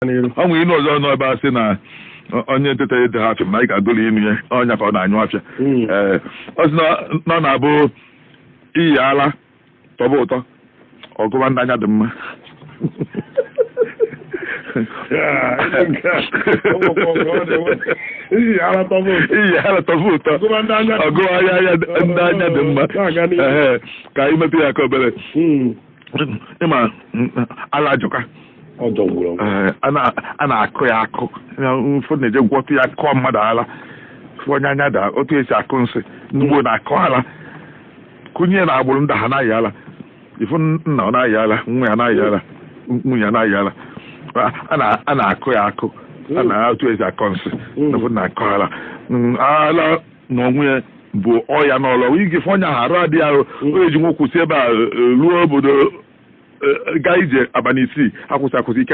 nwere ịnụ ọzọ nọ ebe a sị na onye nteta ede ha afịa na ị ga-adụli inu ya ọnya ka ọ na-anyụ afịa ọ sị na ọ na-abụ iyi ala tọba ụtọ ọgụma ndị anya dị mma iyi ala tọba ụtọ ọgụma anya ndị anya dị mma ka anyị mepe ya ka obere ịma ala ajụka a na-akụ ya akụ ụfọdụ na-eje gwọtụ ya kụọ mmadụ ala onye anya da otu esi akụ nsị n'ugbo na-akụ ala kụnye na agbụrụ ndị ha na-ayị ala ifu nna ọ na-ayị ala nwa ya na-ayị ala nwunye ya na-ayị ala a na-akụ ya akụ a na otu esi akụ nsị ụfọdụ na-akụ ala ala na onwe ya bụ ọya n'ọlọ ige fe onye ahụ arụ adịghị ahụ onye ji nwokwụ si ebe a ruo obodo gaa ije abalị 6 akwụsị ike